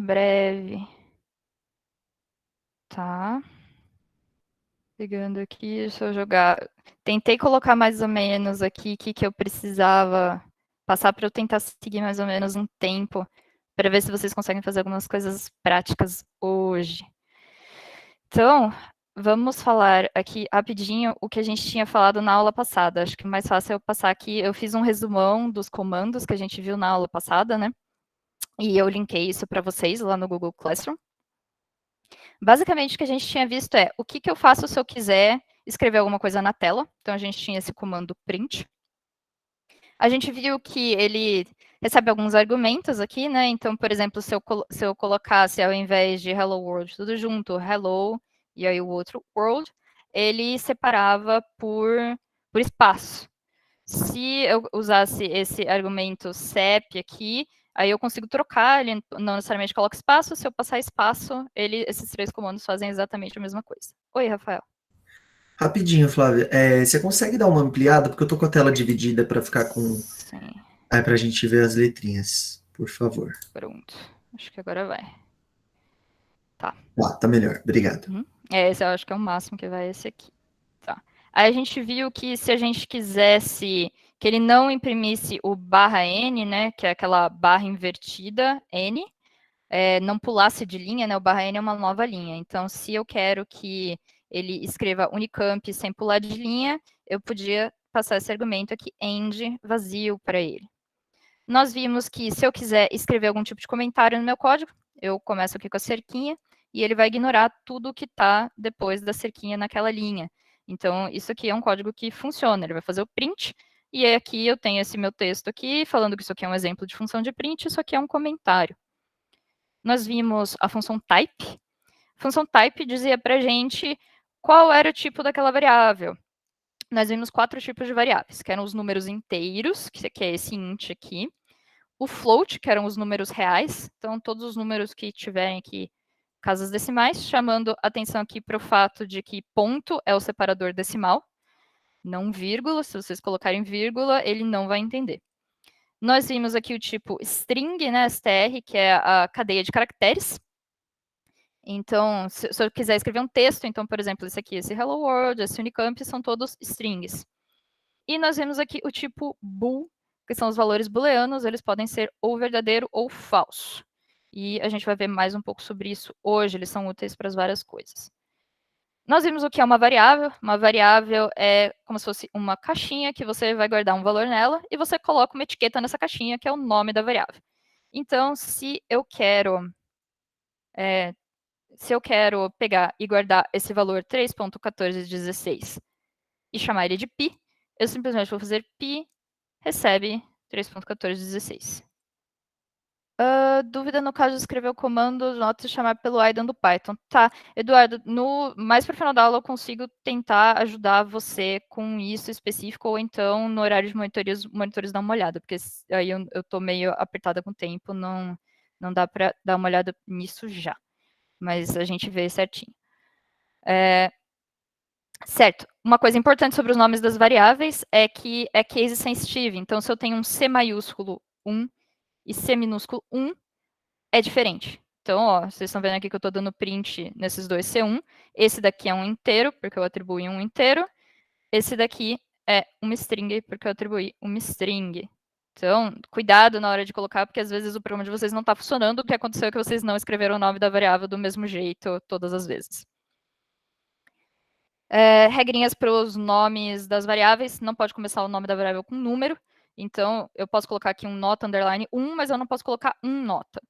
breve. Tá. Pegando aqui, deixa eu jogar. Tentei colocar mais ou menos aqui o que eu precisava passar para eu tentar seguir mais ou menos um tempo, para ver se vocês conseguem fazer algumas coisas práticas hoje. Então, vamos falar aqui rapidinho o que a gente tinha falado na aula passada. Acho que o mais fácil é eu passar aqui. Eu fiz um resumão dos comandos que a gente viu na aula passada, né? E eu linkei isso para vocês lá no Google Classroom. Basicamente, o que a gente tinha visto é o que eu faço se eu quiser escrever alguma coisa na tela. Então, a gente tinha esse comando print. A gente viu que ele recebe alguns argumentos aqui, né? Então, por exemplo, se eu colocasse, ao invés de hello world, tudo junto, hello, e aí o outro world, ele separava por espaço. Se eu usasse esse argumento CEP aqui, aí eu consigo trocar, ele não necessariamente coloca espaço, se eu passar espaço, esses três comandos fazem exatamente a mesma coisa. Oi, Rafael. Rapidinho, Flávia, você consegue dar uma ampliada? Porque eu tô com a tela dividida para ficar com. Sim, Aí pra gente ver as letrinhas, por favor. pronto. Acho que agora vai. Tá. Tá melhor, obrigado. Uhum. Esse eu acho que é o máximo que vai esse aqui. Tá. Aí a gente viu que se a gente quisesse que ele não imprimisse o barra N, né, que é aquela barra invertida, N, não pulasse de linha, né, o barra N é uma nova linha. Então, se eu quero que ele escreva Unicamp sem pular de linha, eu podia passar esse argumento aqui, end, vazio, para ele. Nós vimos que se eu quiser escrever algum tipo de comentário no meu código, eu começo aqui com a cerquinha, e ele vai ignorar tudo que está depois da cerquinha naquela linha. Então, isso aqui é um código que funciona, ele vai fazer o print, e aqui eu tenho esse meu texto aqui, falando que isso aqui é um exemplo de função de print, isso aqui é um comentário. Nós vimos a função type. A função type dizia para a gente qual era o tipo daquela variável. Nós vimos 4 tipos de variáveis, que eram os números inteiros, que é esse int aqui, o float, que eram os números reais, então todos os números que tiverem aqui casas decimais, chamando atenção aqui para o fato de que ponto é o separador decimal, não vírgula, se vocês colocarem vírgula, ele não vai entender. Nós vimos aqui o tipo string, né, str, que é a cadeia de caracteres. Então, se eu quiser escrever um texto, então, por exemplo, esse aqui, esse hello world, esse unicamp, são todos strings. E nós vemos aqui o tipo bool, que são os valores booleanos, eles podem ser ou verdadeiro ou falso. E a gente vai ver mais um pouco sobre isso hoje, eles são úteis para as várias coisas. Nós vimos o que é uma variável. Uma variável é como se fosse uma caixinha que você vai guardar um valor nela e você coloca uma etiqueta nessa caixinha, que é o nome da variável. Então, se eu quero pegar e guardar esse valor 3.1416 e chamar ele de pi, eu simplesmente vou fazer pi recebe 3.1416. Dúvida no caso de escrever o comando nota chamar pelo IDON do Python. Tá, Eduardo, mais para o final da aula eu consigo tentar ajudar você com isso específico, ou então no horário de monitores dar uma olhada, porque aí eu estou meio apertada com o tempo, não dá para dar uma olhada nisso já. Mas a gente vê certinho. Certo. Uma coisa importante sobre os nomes das variáveis é que é case sensitive. Então, se eu tenho um C maiúsculo 1 e C minúsculo 1, é diferente. Então, ó, vocês estão vendo aqui que eu estou dando print nesses dois C1. Esse daqui é um inteiro, porque eu atribuí um inteiro. Esse daqui é uma string, porque eu atribuí uma string. Então, cuidado na hora de colocar, porque às vezes o programa de vocês não está funcionando. O que aconteceu é que vocês não escreveram o nome da variável do mesmo jeito todas as vezes. Regrinhas para os nomes das variáveis, não pode começar o nome da variável com número, então eu posso colocar aqui um nota underline 1, mas eu não posso colocar um nota.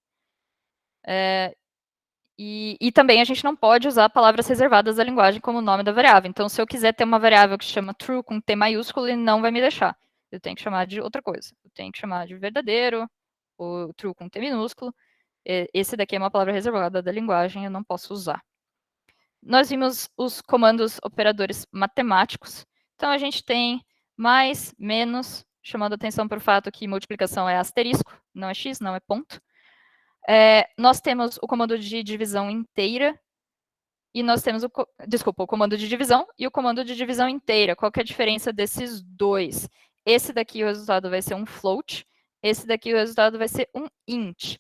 E também a gente não pode usar palavras reservadas da linguagem como nome da variável. Então, se eu quiser ter uma variável que se chama true com T maiúsculo, ele não vai me deixar. Eu tenho que chamar de outra coisa. Eu tenho que chamar de verdadeiro, ou true com T minúsculo. Esse daqui é uma palavra reservada da linguagem, eu não posso usar. Nós vimos os comandos operadores matemáticos. Então, a gente tem mais, menos, chamando atenção para o fato que multiplicação é asterisco, não é x, não é ponto. Nós temos o comando de divisão inteira, e nós temos o comando de divisão e o comando de divisão inteira. Qual que é a diferença desses dois? Esse daqui o resultado vai ser um float, esse daqui o resultado vai ser um int.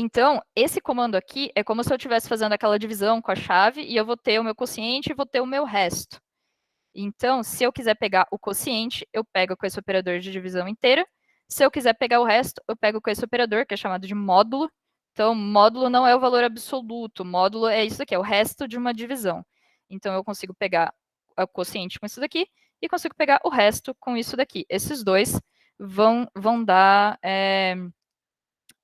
Então, esse comando aqui é como se eu estivesse fazendo aquela divisão com a chave e eu vou ter o meu quociente e vou ter o meu resto. Então, se eu quiser pegar o quociente, eu pego com esse operador de divisão inteira. Se eu quiser pegar o resto, eu pego com esse operador, que é chamado de módulo. Então, módulo não é o valor absoluto, módulo é isso aqui, é o resto de uma divisão. Então, eu consigo pegar o quociente com isso daqui e consigo pegar o resto com isso daqui. Esses dois vão dar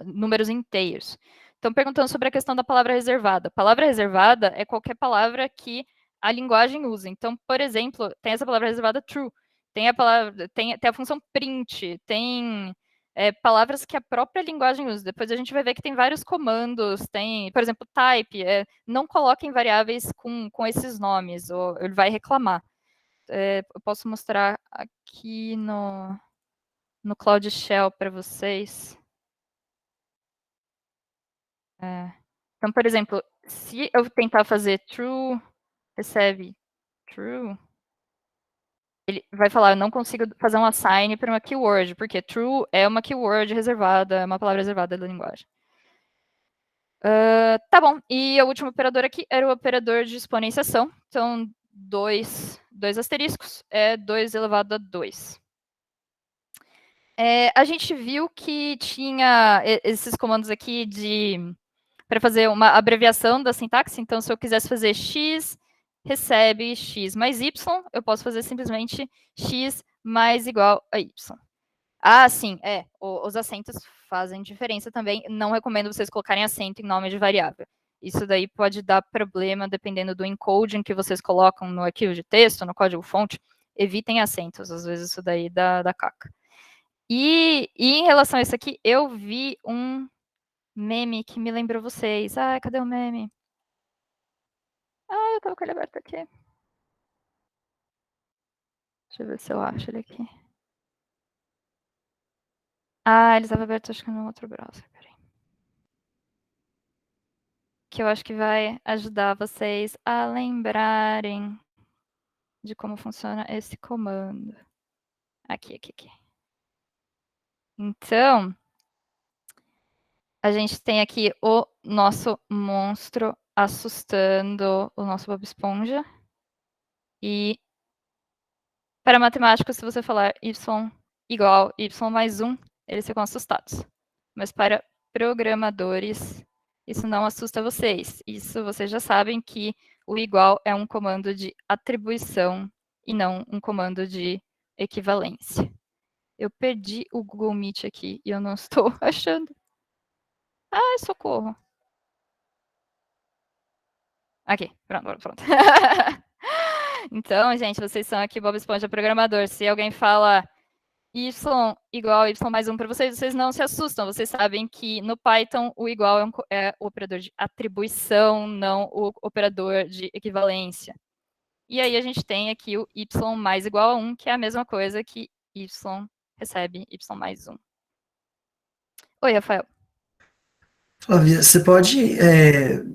números inteiros. Estão perguntando sobre a questão da palavra reservada. Palavra reservada é qualquer palavra que a linguagem usa. Então, por exemplo, tem essa palavra reservada true, tem a palavra, tem a função print, tem palavras que a própria linguagem usa. Depois a gente vai ver que tem vários comandos, tem, por exemplo, type, não coloquem variáveis com esses nomes, ou ele vai reclamar. Eu posso mostrar aqui no Cloud Shell para vocês. Então, por exemplo, se eu tentar fazer true, recebe true, ele vai falar, eu não consigo fazer um assign para uma keyword, porque true é uma keyword reservada, é uma palavra reservada da linguagem. Tá bom, e o último operador aqui era o operador de exponenciação. Então, dois asteriscos é 2 elevado a 2. A gente viu que tinha esses comandos aqui para fazer uma abreviação da sintaxe. Então, se eu quisesse fazer x, recebe x mais y, eu posso fazer simplesmente x mais igual a y. Ah, sim, os acentos fazem diferença também. Não recomendo vocês colocarem acento em nome de variável. Isso daí pode dar problema dependendo do encoding que vocês colocam no arquivo de texto, no código-fonte. Evitem acentos, às vezes isso daí dá caca. E em relação a isso aqui, eu vi um meme que me lembrou vocês. Ah, cadê o meme? Eu tava com ele aberto aqui. Deixa eu ver se eu acho ele aqui. Ele estava aberto acho que no outro browser. Peraí. Que eu acho que vai ajudar vocês a lembrarem de como funciona esse comando. Aqui. Então, a gente tem aqui o nosso monstro assustando o nosso Bob Esponja. E para matemáticos, se você falar y igual y mais 1, eles ficam assustados. Mas para programadores, isso não assusta vocês. Isso vocês já sabem que o igual é um comando de atribuição e não um comando de equivalência. Eu perdi o Google Meet aqui e eu não estou achando. Socorro. Aqui, pronto. Então, gente, vocês são aqui Bob Esponja programador. Se alguém fala y igual y mais 1 para vocês não se assustam. Vocês sabem que no Python o igual é o operador de atribuição, não o operador de equivalência. E aí a gente tem aqui o y mais igual a 1, que é a mesma coisa que y recebe y mais 1. Oi, Rafael. Flávia, você pode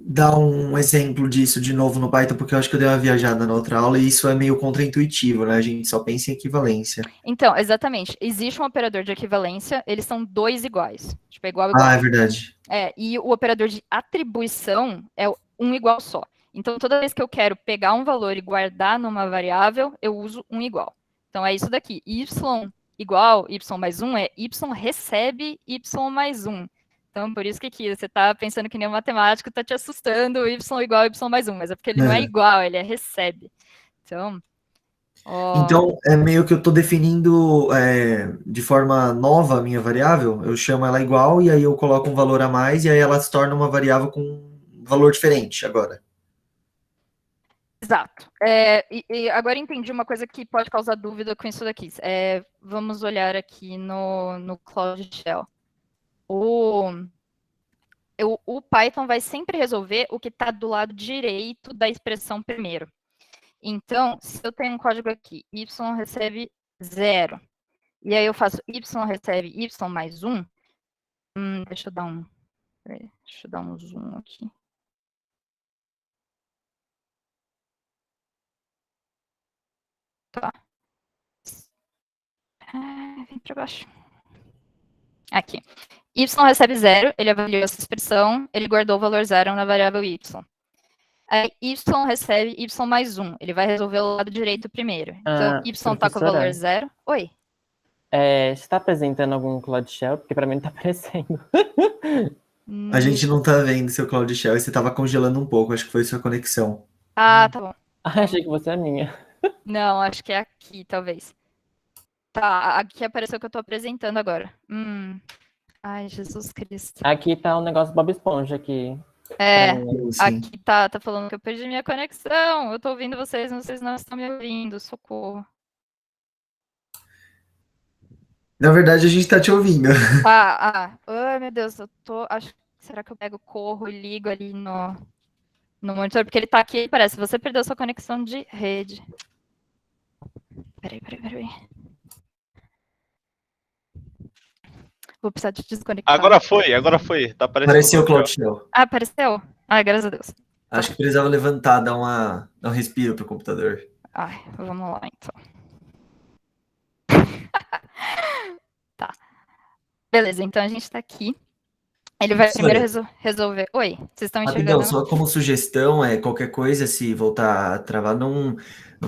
dar um exemplo disso de novo no Python, porque eu acho que eu dei uma viajada na outra aula e isso é meio contraintuitivo, né? A gente só pensa em equivalência. Então, exatamente. Existe um operador de equivalência, eles são dois iguais. Tipo, é igual. É verdade. E o operador de atribuição é um igual só. Então, toda vez que eu quero pegar um valor e guardar numa variável, eu uso um igual. Então, é isso daqui. Y igual y mais 1 é y recebe y mais 1. Então, por isso que aqui você está pensando que nem um matemático está te assustando, y igual y mais 1, mas é porque ele não é igual, ele recebe. Então, Então, é meio que eu estou definindo de forma nova a minha variável, eu chamo ela igual e aí eu coloco um valor a mais e aí ela se torna uma variável com um valor diferente agora. exato. E agora entendi uma coisa que pode causar dúvida com isso daqui. Vamos olhar aqui no Cloud Shell. O Python vai sempre resolver o que está do lado direito da expressão primeiro. Então, se eu tenho um código aqui, y recebe 0, e aí eu faço y recebe y mais 1, deixa eu dar um zoom aqui. Tá. Vem para baixo. Aqui. Y recebe 0, ele avaliou essa expressão, ele guardou o valor 0 na variável y. Aí y recebe y mais 1, ele vai resolver o lado direito primeiro. Então, y está com o valor 0. Oi? Você está apresentando algum Cloud Shell? Porque para mim não está aparecendo. A gente não tá vendo seu Cloud Shell e você tava congelando um pouco, acho que foi sua conexão. Ah, tá bom. Achei que você é minha. Não, acho que é aqui, talvez. Tá, aqui apareceu que eu tô apresentando agora. Ai, Jesus Cristo. Aqui tá um negócio Bob Esponja aqui. É, Sim. aqui tá falando que eu perdi minha conexão. Eu tô ouvindo vocês, vocês não estão me ouvindo. Socorro. Na verdade, a gente tá te ouvindo. Ai, meu Deus, eu tô. Será que eu pego, corro e ligo ali no monitor? Porque ele tá aqui, parece. Você perdeu sua conexão de rede. Peraí. Vou precisar de desconectar. Agora foi. Tá aparecendo. Apareceu o Cloud Shell. Ah, apareceu? Ai, graças a Deus. Acho que precisava levantar, dar um respiro pro computador. Ai, vamos lá, então. Tá. Beleza, então a gente tá aqui. Ele vai primeiro resolver. Oi, vocês estão enxergando? Rapidão, só como sugestão, qualquer coisa, se voltar a travar, não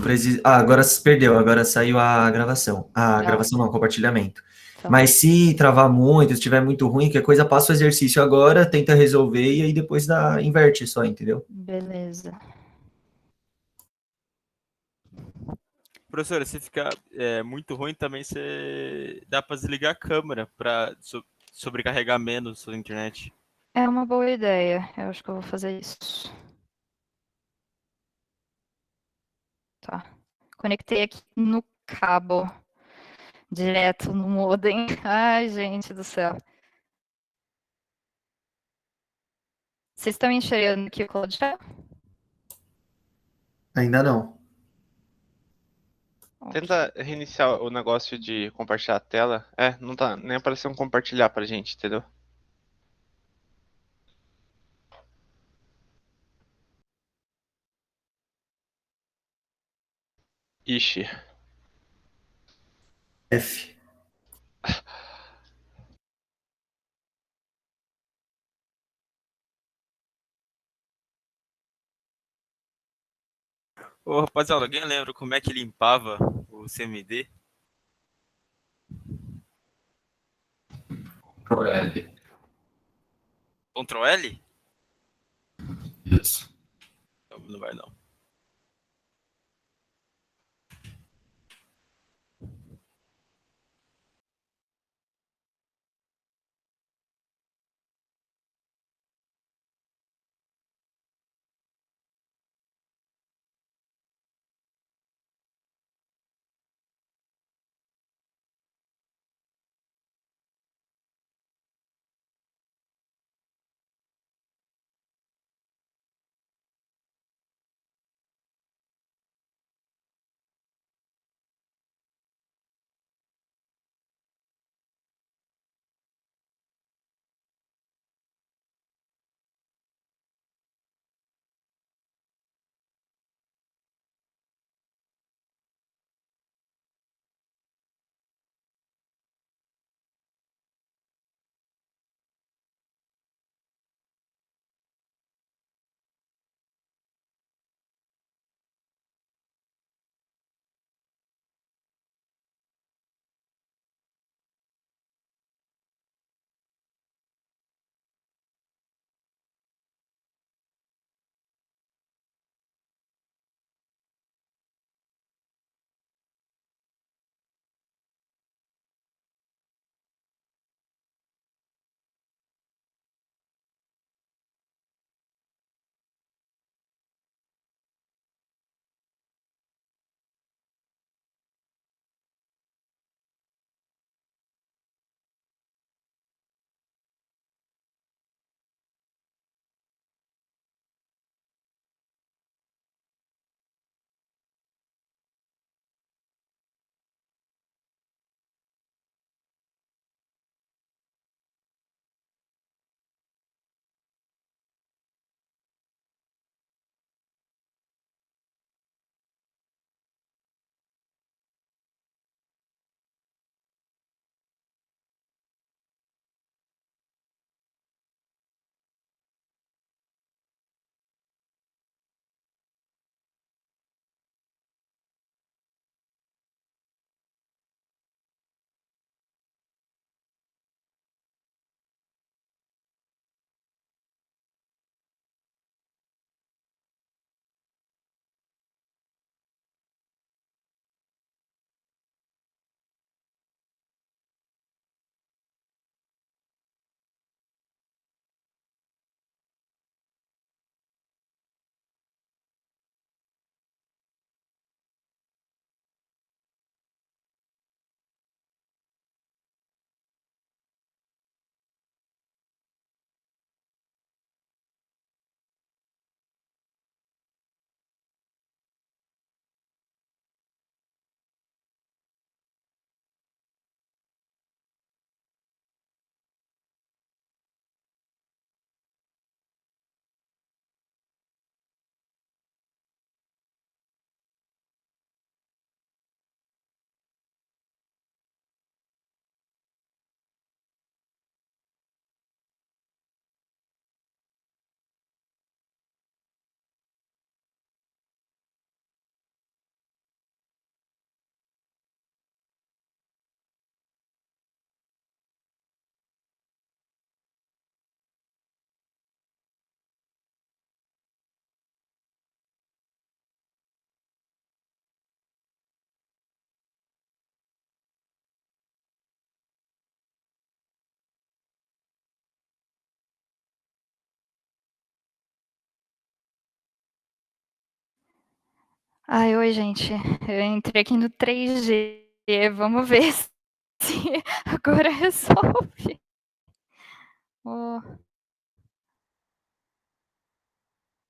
precisa. Agora se perdeu, agora saiu a gravação. A gravação não, compartilhamento. Tá. Mas se travar muito, se estiver muito ruim, qualquer coisa, passa o exercício agora, tenta resolver e aí depois inverte só, entendeu? Beleza. Professora, se ficar muito ruim também, dá para desligar a câmera para sobrecarregar menos a sua internet. É uma boa ideia. Eu acho que eu vou fazer isso. Tá. Conectei aqui no cabo. Direto no modem. Ai, gente do céu. Vocês estão enxergando aqui o Cloud Shell? Ainda não. Tenta reiniciar o negócio de compartilhar a tela. Não tá nem aparecendo compartilhar pra gente, entendeu? Ixi. F. Ô, rapaziada, alguém lembra como é que limpava o CMD? Ctrl L. Ctrl L? Isso. Não vai não. Ai, oi, gente. Eu entrei aqui no 3G. Vamos ver se agora resolve. Oh.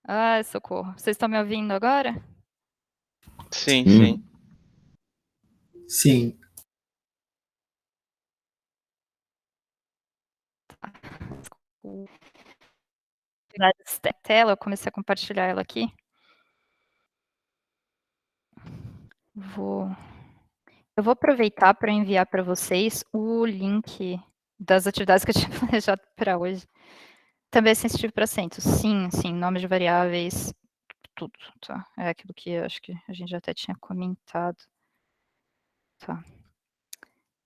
Ai, socorro. Vocês estão me ouvindo agora? Sim, sim. Sim. Da tela, eu comecei a compartilhar ela aqui. Eu vou aproveitar para enviar para vocês o link das atividades que eu tinha planejado para hoje. Também é sensitivo para acentos. Sim, sim, nomes de variáveis, tudo, tá? É aquilo que eu acho que a gente já até tinha comentado. Tá.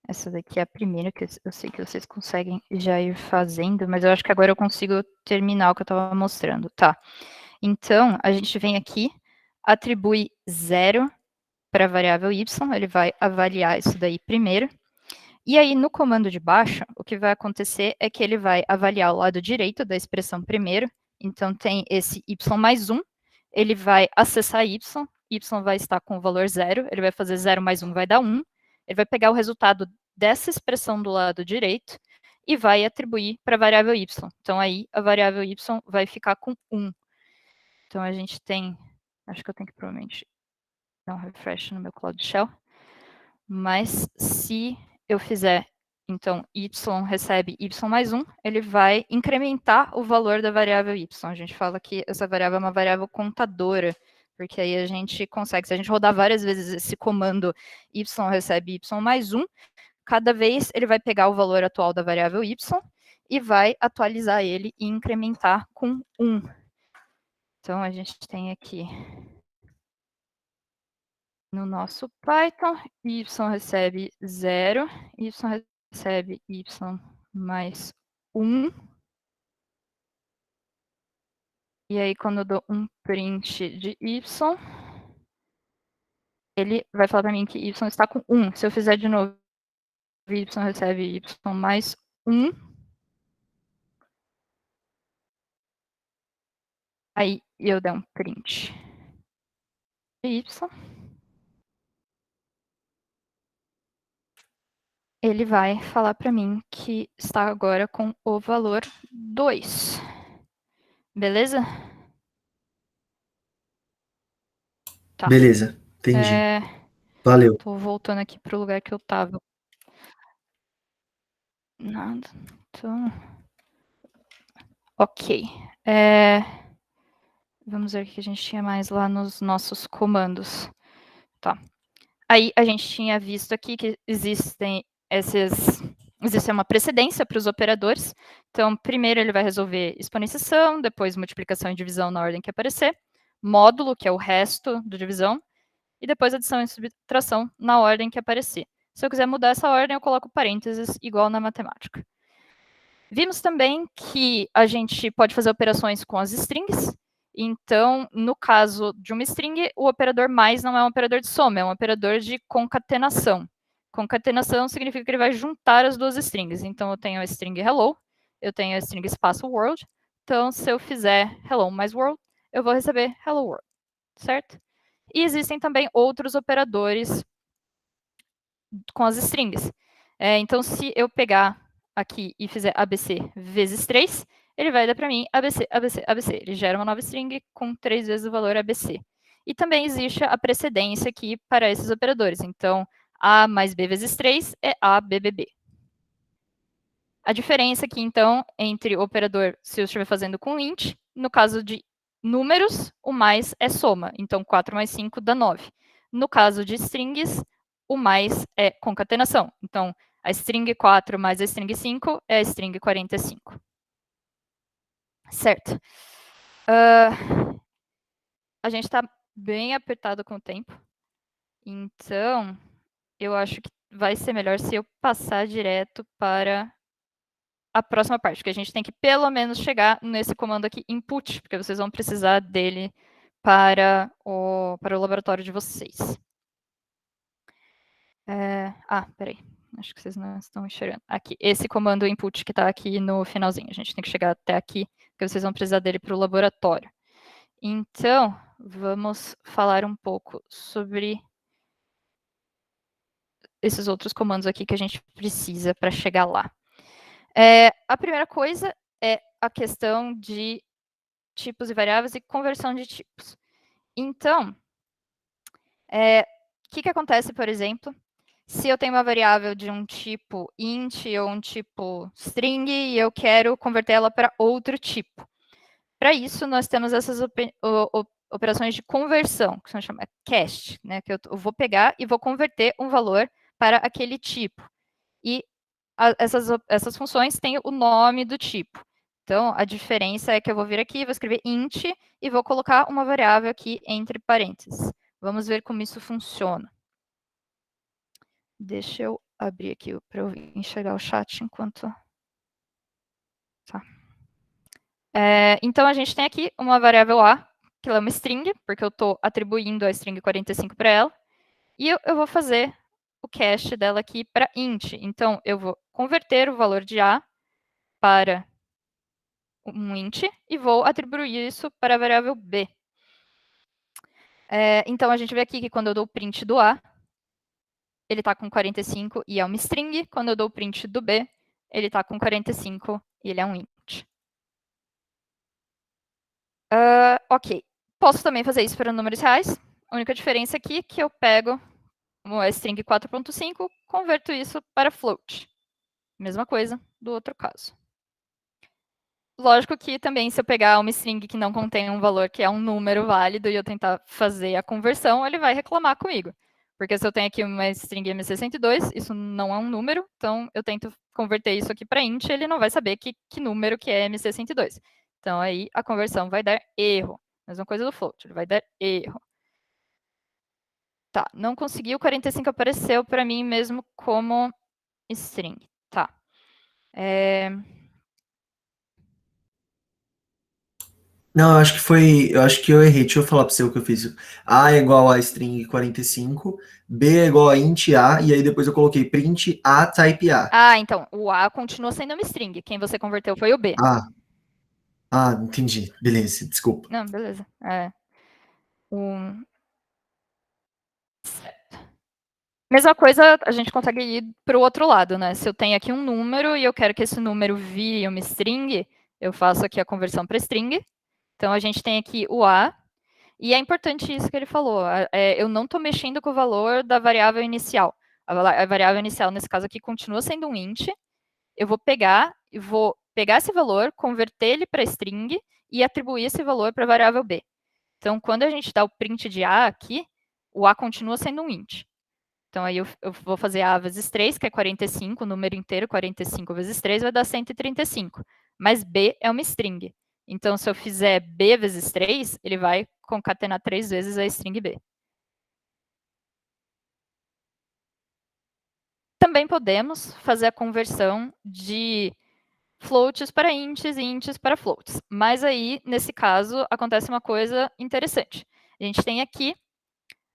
Essa daqui é a primeira que eu sei que vocês conseguem já ir fazendo, mas eu acho que agora eu consigo terminar o que eu estava mostrando. Tá. Então, a gente vem aqui, atribui 0 para a variável y, ele vai avaliar isso daí primeiro. E aí, no comando de baixo, o que vai acontecer é que ele vai avaliar o lado direito da expressão primeiro. Então, tem esse y mais 1, ele vai acessar y vai estar com o valor 0, ele vai fazer 0 mais 1 vai dar 1, ele vai pegar o resultado dessa expressão do lado direito e vai atribuir para a variável y. Então, aí, a variável y vai ficar com 1. Então, a gente tem, acho que eu tenho que provavelmente dar um refresh no meu Cloud Shell, mas se eu fizer, então, y recebe y mais 1, ele vai incrementar o valor da variável y. A gente fala que essa variável é uma variável contadora, porque aí a gente consegue, se a gente rodar várias vezes esse comando y recebe y mais 1, cada vez ele vai pegar o valor atual da variável y e vai atualizar ele e incrementar com 1. Então, a gente tem aqui no nosso Python, y recebe 0, y recebe y mais 1. E aí, quando eu dou um print de y, ele vai falar para mim que y está com 1. Se eu fizer de novo, y recebe y mais 1. Aí, eu der um print de y. Ele vai falar para mim que está agora com o valor 2. Beleza? Tá. Beleza, entendi. Valeu. Tô voltando aqui pro lugar que eu tava. Nada. Então... Ok. Vamos ver o que a gente tinha mais lá nos nossos comandos. Tá. Aí a gente tinha visto aqui que existe uma precedência para os operadores. Então, primeiro ele vai resolver exponenciação, depois multiplicação e divisão na ordem que aparecer, módulo, que é o resto da divisão, e depois adição e subtração na ordem que aparecer. Se eu quiser mudar essa ordem, eu coloco parênteses, igual na matemática. Vimos também que a gente pode fazer operações com as strings. Então, no caso de uma string, o operador mais não é um operador de soma, é um operador de concatenação. Concatenação significa que ele vai juntar as duas strings. Então, eu tenho a string hello, eu tenho a string espaço world. Então, se eu fizer hello mais world, eu vou receber hello world, certo? E existem também outros operadores com as strings. Então, se eu pegar aqui e fizer ABC vezes 3, ele vai dar para mim ABC, ABC, ABC. Ele gera uma nova string com 3 vezes o valor ABC. E também existe a precedência aqui para esses operadores. Então, A mais B vezes 3 é A, B, B, B. A diferença aqui, então, entre o operador, se eu estiver fazendo com int, no caso de números, o mais é soma. Então, 4 mais 5 dá 9. No caso de strings, o mais é concatenação. Então, a string 4 mais a string 5 é a string 45. Certo. A gente está bem apertado com o tempo. Então, eu acho que vai ser melhor se eu passar direto para a próxima parte, que a gente tem que pelo menos chegar nesse comando aqui, input, porque vocês vão precisar dele para o laboratório de vocês. Peraí. Acho que vocês não estão enxergando. Aqui, esse comando input que está aqui no finalzinho. A gente tem que chegar até aqui, porque vocês vão precisar dele para o laboratório. Então, vamos falar um pouco sobre esses outros comandos aqui que a gente precisa para chegar lá. A primeira coisa é a questão de tipos e variáveis e conversão de tipos. Então, o que acontece, por exemplo, se eu tenho uma variável de um tipo int ou um tipo string e eu quero convertê-la para outro tipo? Para isso, nós temos essas operações de conversão, que são chamadas cast, né? Que eu vou pegar e vou converter um valor para aquele tipo. E essas funções têm o nome do tipo. Então, a diferença é que eu vou vir aqui, vou escrever int e vou colocar uma variável aqui entre parênteses. Vamos ver como isso funciona. Deixa eu abrir aqui para eu enxergar o chat enquanto... Tá. Então, a gente tem aqui uma variável A, que ela é uma string, porque eu estou atribuindo a string 45 para ela. E eu vou fazer o cache dela aqui para int. Então, eu vou converter o valor de A para um int e vou atribuir isso para a variável B. Então, a gente vê aqui que quando eu dou o print do A, ele está com 45 e é uma string. Quando eu dou o print do B, ele está com 45 e ele é um int. Ok. Posso também fazer isso para números reais. A única diferença aqui é que eu pego uma string 4.5, converto isso para float. Mesma coisa do outro caso. Lógico que também, se eu pegar uma string que não contém um valor que é um número válido e eu tentar fazer a conversão, ele vai reclamar comigo. Porque se eu tenho aqui uma string M62, isso não é um número, então eu tento converter isso aqui para int, ele não vai saber que número que é M62. Então, aí a conversão vai dar erro. Mesma coisa do float, ele vai dar erro. Tá, não conseguiu, 45 apareceu para mim mesmo como string. Tá. Não, eu acho que eu errei. Deixa eu falar para você o que eu fiz. A é igual a string 45, B é igual a int A, e aí depois eu coloquei print A type A. Ah, então, o A continua sendo uma string. Quem você converteu foi o B. Entendi. Beleza, desculpa. Não, beleza. Mesma coisa, a gente consegue ir para o outro lado, né? Se eu tenho aqui um número e eu quero que esse número vire uma string, eu faço aqui a conversão para string. Então, a gente tem aqui o A. E é importante isso que ele falou. Eu não estou mexendo com o valor da variável inicial. A variável inicial, nesse caso aqui, continua sendo um int. Eu vou pegar esse valor, converter ele para string e atribuir esse valor para a variável B. Então, quando a gente dá o print de A aqui, o A continua sendo um int. Então, aí eu vou fazer A vezes 3, que é 45, o número inteiro, 45 vezes 3, vai dar 135. Mas B é uma string. Então, se eu fizer B vezes 3, ele vai concatenar 3 vezes a string B. Também podemos fazer a conversão de floats para ints e ints para floats. Mas aí, nesse caso, acontece uma coisa interessante. A gente tem aqui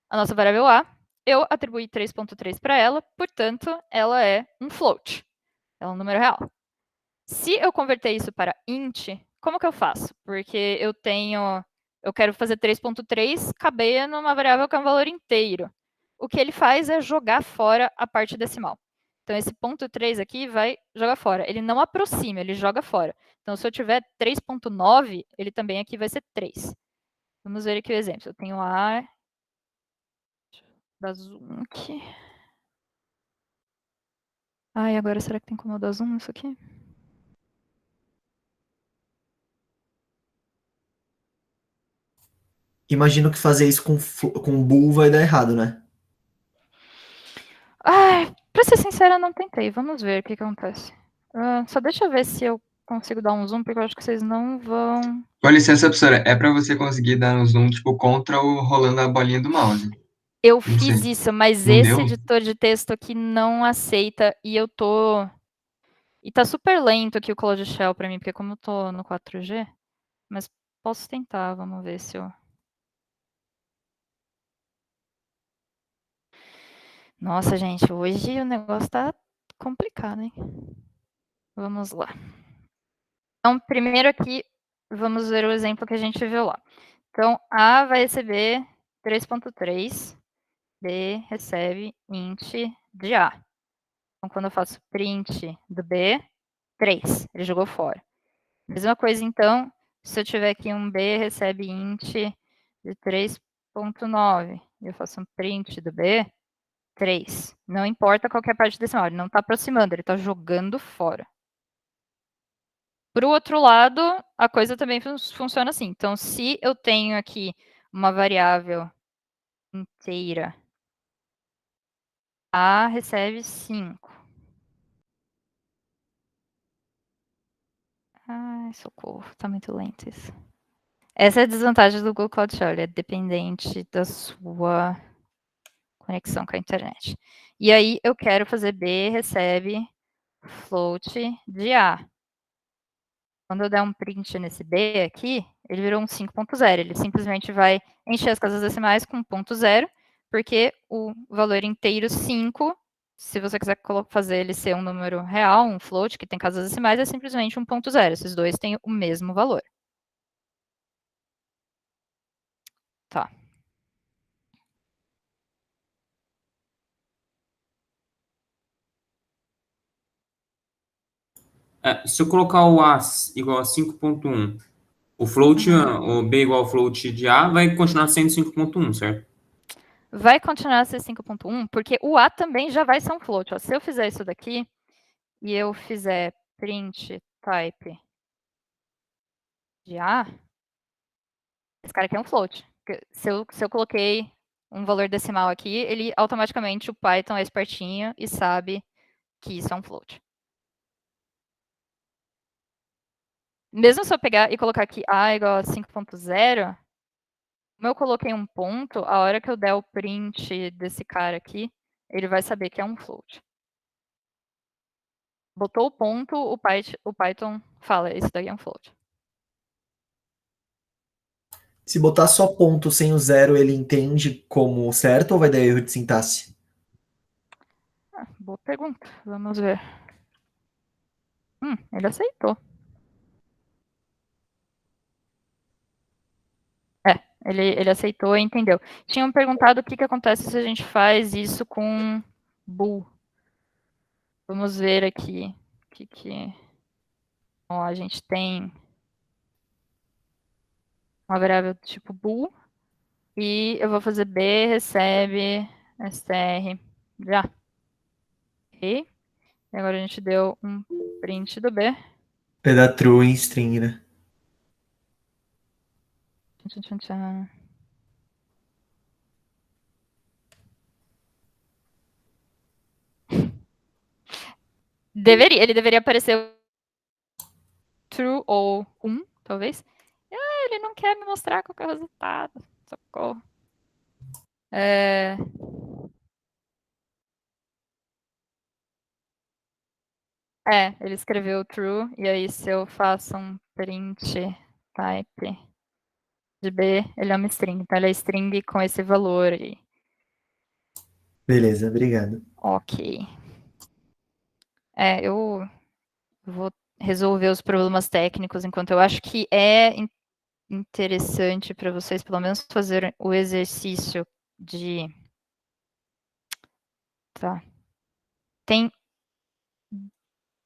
a nossa variável A, eu atribuí 3.3 para ela, portanto, ela é um float. É um número real. Se eu converter isso para int, como que eu faço? Porque eu quero fazer 3.3 caber numa variável que é um valor inteiro. O que ele faz é jogar fora a parte decimal. Então, esse ponto 3 aqui vai jogar fora. Ele não aproxima, ele joga fora. Então, se eu tiver 3.9, ele também aqui vai ser 3. Vamos ver aqui o exemplo. Eu tenho A... Dar zoom aqui. Ai, agora será que tem como eu dar zoom nisso aqui? Imagino que fazer isso com bool vai dar errado, né? Ai, pra ser sincera, eu não tentei. Vamos ver o que acontece. Só deixa eu ver se eu consigo dar um zoom, porque eu acho que vocês não vão... Com licença, professora, é para você conseguir dar um zoom, tipo, contra o rolando a bolinha do mouse. Eu Não fiz sei. isso, mas Não esse deu? editor de texto aqui não aceita e eu tô... E tá super lento aqui o Cloud Shell pra mim, porque como eu tô no 4G, mas posso tentar, vamos ver se eu... Nossa, gente, hoje o negócio tá complicado, hein? Vamos lá. Então, primeiro aqui, vamos ver o exemplo que a gente viu lá. Então, A vai receber 3.3, B recebe int de A. Então, quando eu faço print do B, 3, ele jogou fora. Mesma coisa, então, se eu tiver aqui um B recebe int de 3.9, eu faço um print do B, 3. Não importa qualquer parte decimal, ele não está aproximando, ele está jogando fora. Para o outro lado, a coisa também funciona assim. Então, se eu tenho aqui uma variável inteira, A recebe 5. Ai, socorro, está muito lento isso. Essa é a desvantagem do Google Cloud Shell, ele é dependente da sua conexão com a internet. E aí, eu quero fazer B recebe float de A. Quando eu der um print nesse B aqui, ele virou um 5.0. Ele simplesmente vai encher as casas decimais com 0.0, porque o valor inteiro 5, se você quiser fazer ele ser um número real, um float, que tem casas decimais, é simplesmente 1.0. Esses dois têm o mesmo valor. Tá. Se eu colocar o A igual a 5.1, o float, o B igual ao float de A, vai continuar sendo 5.1, certo? Vai continuar a ser 5.1, porque o A também já vai ser um float. Ó. Se eu fizer isso daqui, e eu fizer print type de A, esse cara aqui é um float. Se eu coloquei um valor decimal aqui, ele automaticamente, o Python é espertinho e sabe que isso é um float. Mesmo se eu pegar e colocar aqui A igual a 5.0, como eu coloquei um ponto, a hora que eu der o print desse cara aqui, ele vai saber que é um float. Botou o ponto, o Python fala, esse daqui é um float. Se botar só ponto sem o zero, ele entende como certo ou vai dar erro de sintaxe? Boa pergunta, vamos ver. Ele aceitou. Ele aceitou e entendeu. Tinham perguntado o que acontece se a gente faz isso com bool. Vamos ver aqui. Ó, a gente tem uma variável do tipo bool. E eu vou fazer B recebe str já. Ok. E agora a gente deu um print do B. Vai dar true em string, né? Tchan, tchan, tchan. Ele deveria aparecer true ou 1, talvez. Ele não quer me mostrar qual que é o resultado. Socorro. Ele escreveu true, e aí se eu faço um print type de B, ele é uma string. Então, ele é string com esse valor aí. Beleza, obrigado. Ok. Eu vou resolver os problemas técnicos, enquanto eu acho que é interessante para vocês, pelo menos, fazer o exercício de... Tá. Tem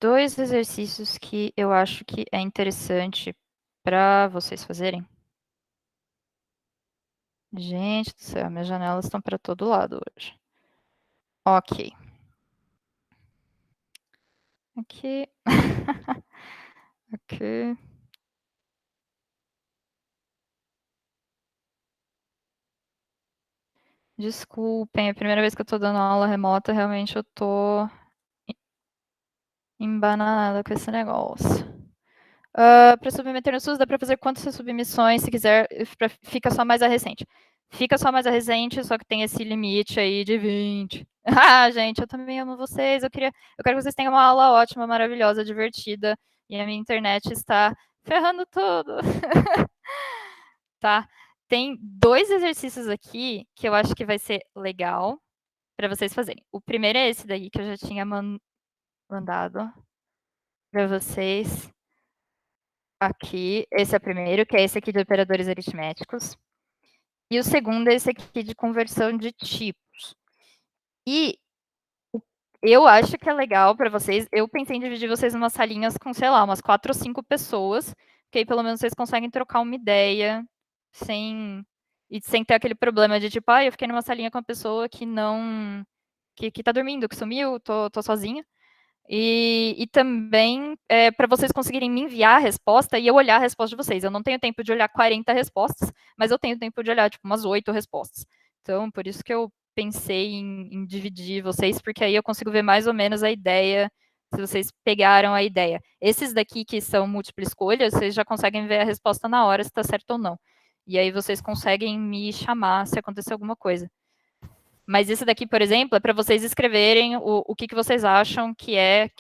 2 exercícios que eu acho que é interessante para vocês fazerem. Gente do céu, minhas janelas estão para todo lado hoje. Ok. Aqui. Aqui. Desculpem, é a primeira vez que eu tô dando aula remota, realmente eu tô embananada com esse negócio. Para submeter no SUS, dá para fazer quantas submissões, se quiser, fica só mais a recente. Fica só mais a recente, só que tem esse limite aí de 20. Ah, gente, eu também amo vocês, eu quero que vocês tenham uma aula ótima, maravilhosa, divertida, e a minha internet está ferrando tudo. Tá? Tem 2 exercícios aqui que eu acho que vai ser legal para vocês fazerem. O primeiro é esse daí que eu já tinha mandado para vocês. aqui, esse é o primeiro, que é esse aqui de operadores aritméticos. E o segundo é esse aqui de conversão de tipos. E eu acho que é legal para vocês. Eu pensei em dividir vocês em umas salinhas com, sei lá, umas 4 ou 5 pessoas, que aí pelo menos vocês conseguem trocar uma ideia sem ter aquele problema de tipo, eu fiquei numa salinha com uma pessoa que não que tá dormindo, que sumiu, tô sozinha. E também para vocês conseguirem me enviar a resposta e eu olhar a resposta de vocês. Eu não tenho tempo de olhar 40 respostas, mas eu tenho tempo de olhar tipo umas 8 respostas. Então, por isso que eu pensei em dividir vocês, porque aí eu consigo ver mais ou menos a ideia, se vocês pegaram a ideia. Esses daqui que são múltipla escolha, vocês já conseguem ver a resposta na hora, se está certo ou não. E aí vocês conseguem me chamar se acontecer alguma coisa. Mas esse daqui, por exemplo, é para vocês escreverem o que vocês acham que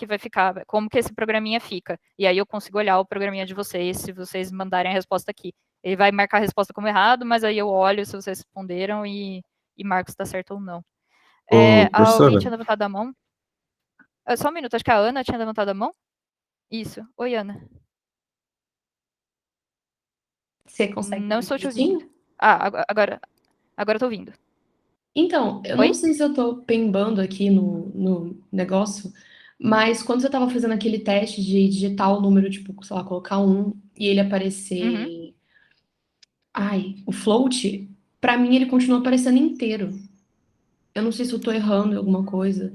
vai ficar, como que esse programinha fica. E aí eu consigo olhar o programinha de vocês, se vocês mandarem a resposta aqui. Ele vai marcar a resposta como errado, mas aí eu olho se vocês responderam e marco se está certo ou não. Alguém tinha levantado a mão? Só um minuto, acho que a Ana tinha levantado a mão. Isso. Oi, Ana. Você consegue Não me estou te ouvir sim? ouvindo. Agora estou ouvindo. Então, eu Oi? não sei se eu tô pembando aqui no negócio, mas quando você tava fazendo aquele teste de digitar o número, tipo, sei lá, colocar e ele Uhum. aparecer, o float, pra mim ele continua aparecendo inteiro. Eu não sei se eu tô errando em alguma coisa.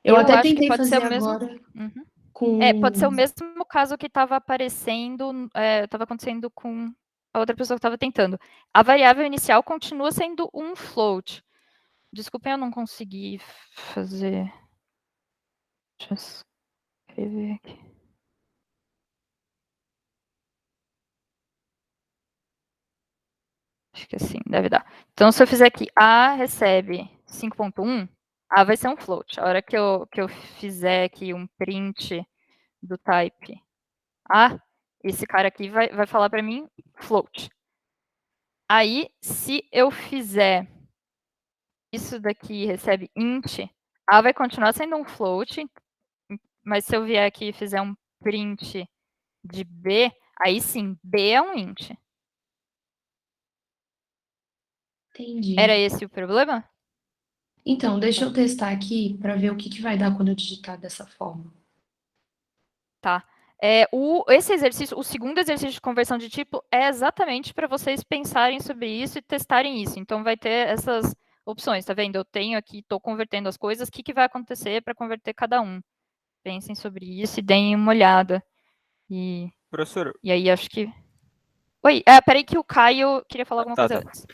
Eu Eu até acho que tentei pode ser fazer o mesmo. agora Uhum. Pode ser o com. mesmo caso que estava aparecendo, estava acontecendo com a outra pessoa que estava tentando. A variável inicial continua sendo um float. Desculpem, eu não consegui fazer. Deixa eu escrever aqui. Acho que assim, deve dar. Então, se eu fizer aqui A recebe 5.1, A vai ser um float. A hora que eu fizer aqui um print do type A, esse cara aqui vai falar para mim float. Aí, se eu fizer isso daqui recebe int, A vai continuar sendo um float, mas se eu vier aqui e fizer um print de B, aí sim, B é um int. Entendi. Era esse o problema? Então, deixa eu testar aqui pra ver o que vai dar quando eu digitar dessa forma. Tá. Esse exercício, o segundo exercício de conversão de tipo, é exatamente para vocês pensarem sobre isso e testarem isso. Então, vai ter essas opções, tá vendo? Eu tenho aqui, estou convertendo as coisas, o que vai acontecer para converter cada um? Pensem sobre isso e deem uma olhada. Professor, E aí, acho que... Oi, peraí que o Caio queria falar alguma coisa antes.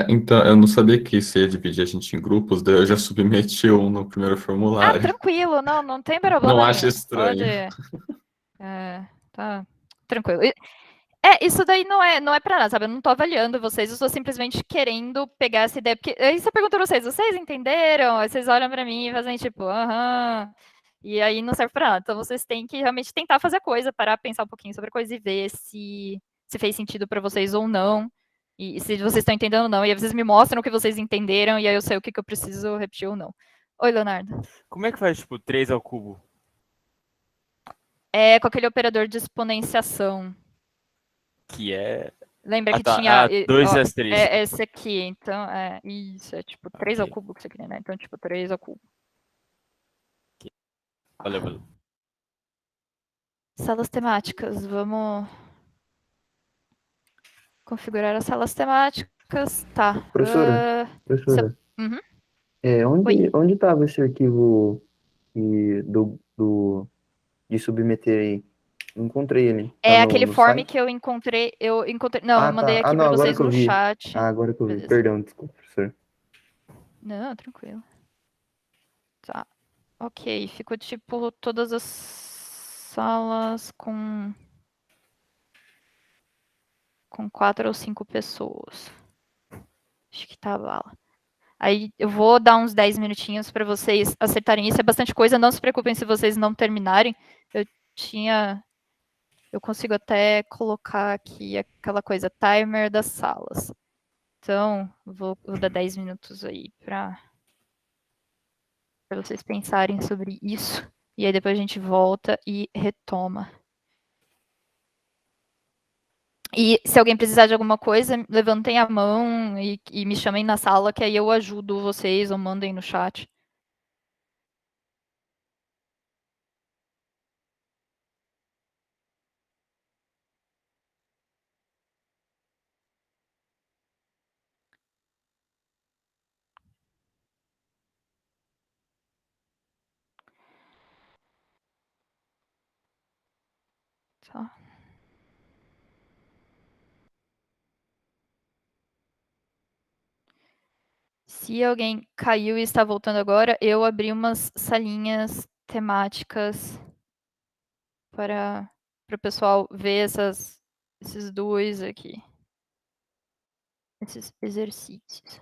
Então, eu não sabia que você ia dividir a gente em grupos, daí eu já submeti um no primeiro formulário. Tranquilo, não tem problema Não nenhum. acho estranho. Tá tranquilo. Isso daí não é pra nada, sabe? Eu não tô avaliando vocês, eu estou simplesmente querendo pegar essa ideia. Porque aí você pergunta pra vocês entenderam? Aí vocês olham pra mim e fazem tipo, aham. E aí não serve pra nada. Então vocês têm que realmente tentar fazer a coisa, parar, pensar um pouquinho sobre a coisa e ver se fez sentido pra vocês ou não. E se vocês estão entendendo ou não. E aí vocês me mostram o que vocês entenderam e aí eu sei o que eu preciso repetir ou não. Oi, Leonardo. como é que faz, tipo, 3 ao cubo? É com aquele operador de exponenciação. Que é... Lembra que tá. tinha... 2 asterisco. esse aqui, então, isso, é tipo 3 ao cubo que você queria, né? Então, tipo, 3 ao cubo. Valeu. Salas temáticas, vamos configurar as salas temáticas, tá. Professora, Uhum. onde estava esse arquivo de submeter aí? Não encontrei ele. Tá Aquele no form site? que eu encontrei. Não, eu mandei Tá. aqui Não, pra agora vocês que eu no vi. chat. Agora que eu vi. Beleza. Perdão, desculpa, professor. Não, tranquilo. Tá. Ok, ficou tipo todas as salas com 4 ou 5 pessoas. Acho que tá bala. Aí eu vou dar uns 10 minutinhos para vocês acertarem isso. É bastante coisa, não se preocupem se vocês não terminarem. Eu consigo até colocar aqui aquela coisa, timer das salas. Então, vou dar 10 minutos aí para vocês pensarem sobre isso. E aí depois a gente volta e retoma. E se alguém precisar de alguma coisa, levantem a mão e me chamem na sala, que aí eu ajudo vocês ou mandem no chat. Tá. Se alguém caiu e está voltando agora, eu abri umas salinhas temáticas para o pessoal ver esses dois aqui. Esses exercícios.